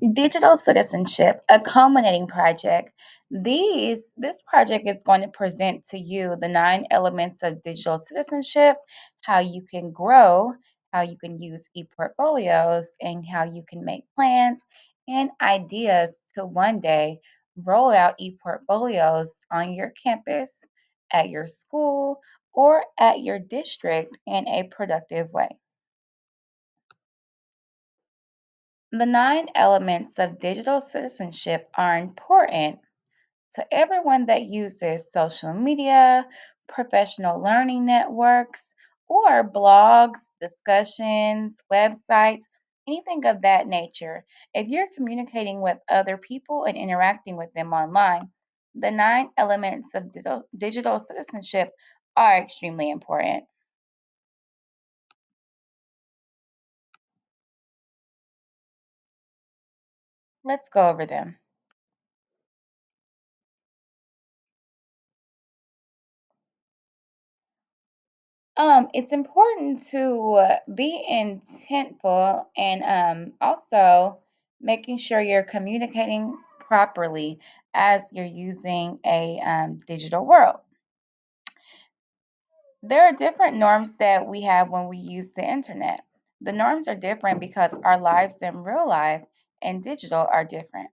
Digital citizenship, a culminating project. This project is going to present to you the 9 elements of digital citizenship, how you can grow, how you can use e-portfolios, and how you can make plans and ideas to one day roll out e-portfolios on your campus, at your school, or at your district in a productive way. The 9 elements of digital citizenship are important to everyone that uses social media, professional learning networks, or blogs, discussions, websites, anything of that nature. If you're communicating with other people and interacting with them online, the 9 elements of digital citizenship are extremely important. Let's go over them. It's important to be intentful and also making sure you're communicating properly as you're using a digital world. There are different norms that we have when we use the internet. The norms are different because our lives in real life and digital are different.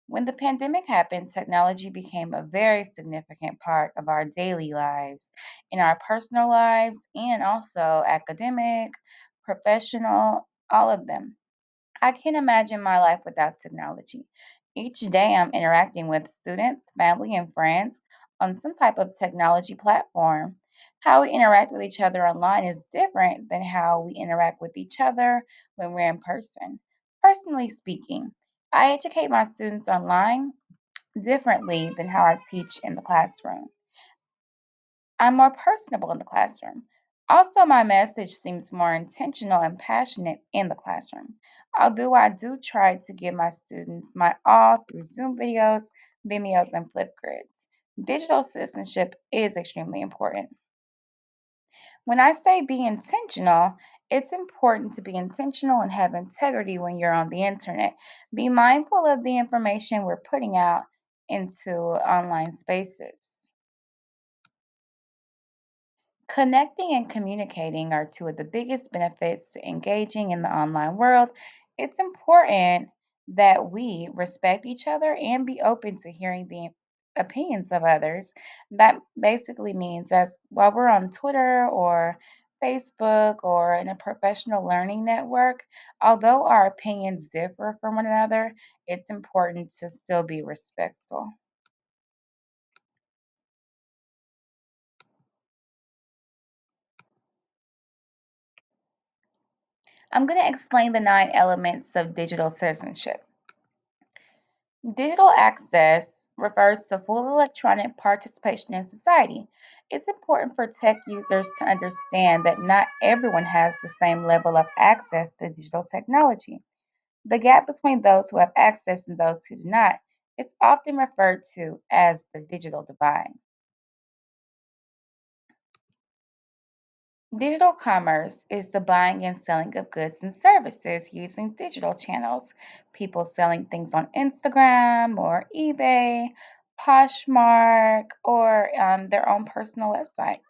When the pandemic happened, technology became a very significant part of our daily lives, in our personal lives, and also academic, professional, all of them. I can't imagine my life without technology. Each day I'm interacting with students, family, and friends on some type of technology platform. How we interact with each other online is different than how we interact with each other when we're in person. Personally speaking, I educate my students online differently than how I teach in the classroom. I'm more personable in the classroom. Also, my message seems more intentional and passionate in the classroom. Although I do try to give my students my all through Zoom videos, Vimeos, and Flipgrids. Digital citizenship is extremely important. When I say be intentional, it's important to be intentional and have integrity when you're on the internet. Be mindful of the information we're putting out into online spaces. Connecting and communicating are two of the biggest benefits to engaging in the online world. It's important that we respect each other and be open to hearing the opinions of others. That basically means as while we're on Twitter or Facebook or in a professional learning network, although our opinions differ from one another, it's important to still be respectful. I'm going to explain the 9 elements of digital citizenship. Digital access refers to full electronic participation in society. It's important for tech users to understand that not everyone has the same level of access to digital technology. The gap between those who have access and those who do not is often referred to as the digital divide. Digital commerce is the buying and selling of goods and services using digital channels. People selling things on Instagram or eBay, Poshmark, or their own personal websites.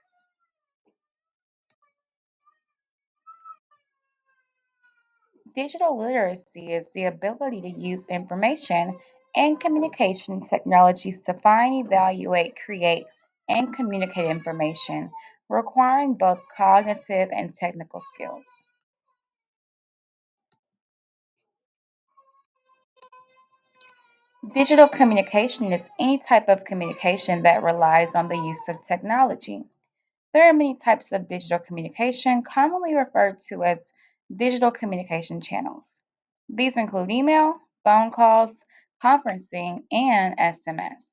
Digital literacy is the ability to use information and communication technologies to find, evaluate, create, and communicate information, requiring both cognitive and technical skills. Digital communication is any type of communication that relies on the use of technology. There are many types of digital communication, commonly referred to as digital communication channels. These include email, phone calls, conferencing, and SMS.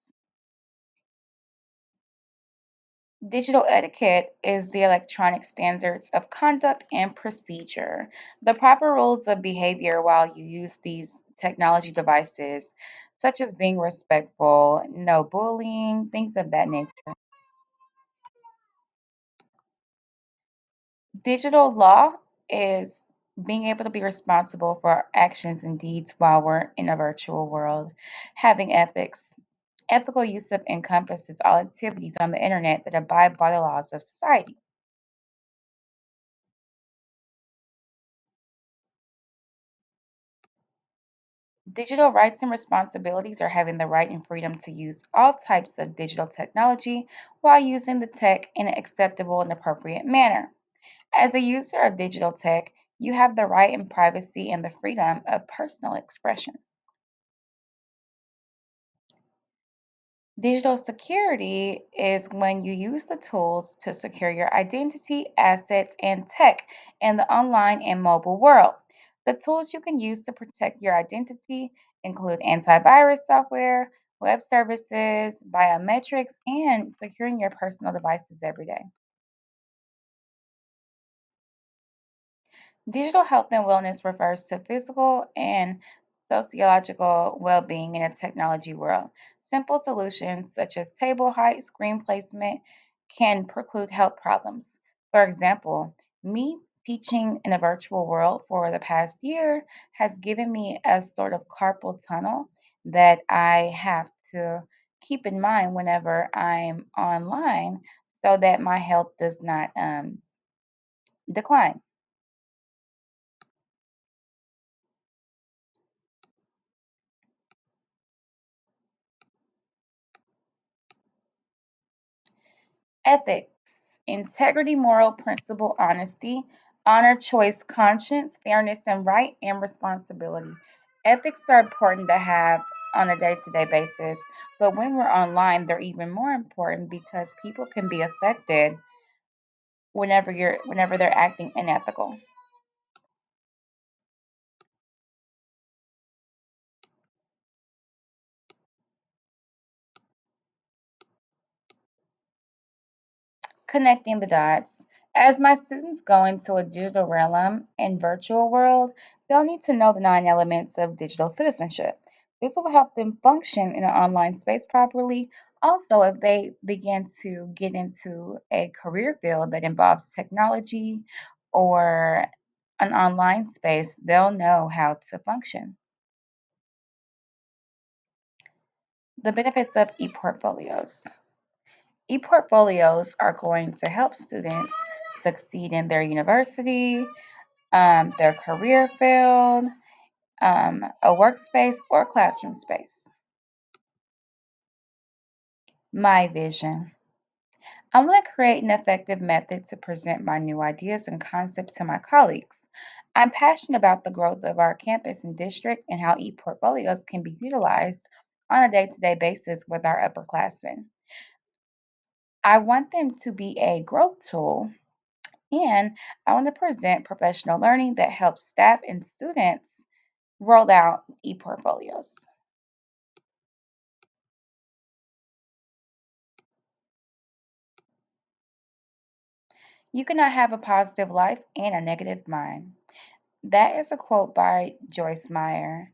Digital etiquette is the electronic standards of conduct and procedure, the proper rules of behavior while you use these technology devices, such as being respectful, no bullying, things of that nature. Digital law is Being able to be responsible for our actions and deeds while we're in a virtual world. Having ethics. Ethical use of encompasses all activities on the internet that abide by the laws of society. Digital rights and responsibilities are having the right and freedom to use all types of digital technology while using the tech in an acceptable and appropriate manner. As a user of digital tech, you have the right and privacy and the freedom of personal expression. Digital security is when you use the tools to secure your identity, assets, and tech in the online and mobile world. The tools you can use to protect your identity include antivirus software, web services, biometrics, and securing your personal devices every day. Digital health and wellness refers to physical and sociological well being in a technology world. Simple solutions such as table height, screen placement can preclude health problems. For example, me teaching in a virtual world for the past year has given me a sort of carpal tunnel that I have to keep in mind whenever I'm online so that my health does not decline. Ethics, integrity, moral principle, honesty, honor, choice, conscience, fairness, and right and responsibility. Ethics are important to have on a day to day basis, but when we're online, they're even more important because people can be affected whenever they're acting unethical. Connecting the dots. As my students go into a digital realm and virtual world, they'll need to know the 9 elements of digital citizenship. This will help them function in an online space properly. Also, if they begin to get into a career field that involves technology or an online space, they'll know how to function. The benefits of e-portfolios. E-portfolios are going to help students succeed in their university, their career field, a workspace, or classroom space. My vision. I want to create an effective method to present my new ideas and concepts to my colleagues. I'm passionate about the growth of our campus and district and how e-portfolios can be utilized on a day-to-day basis with our upperclassmen. I want them to be a growth tool, and I want to present professional learning that helps staff and students roll out e-portfolios. You cannot have a positive life and a negative mind. That is a quote by Joyce Meyer.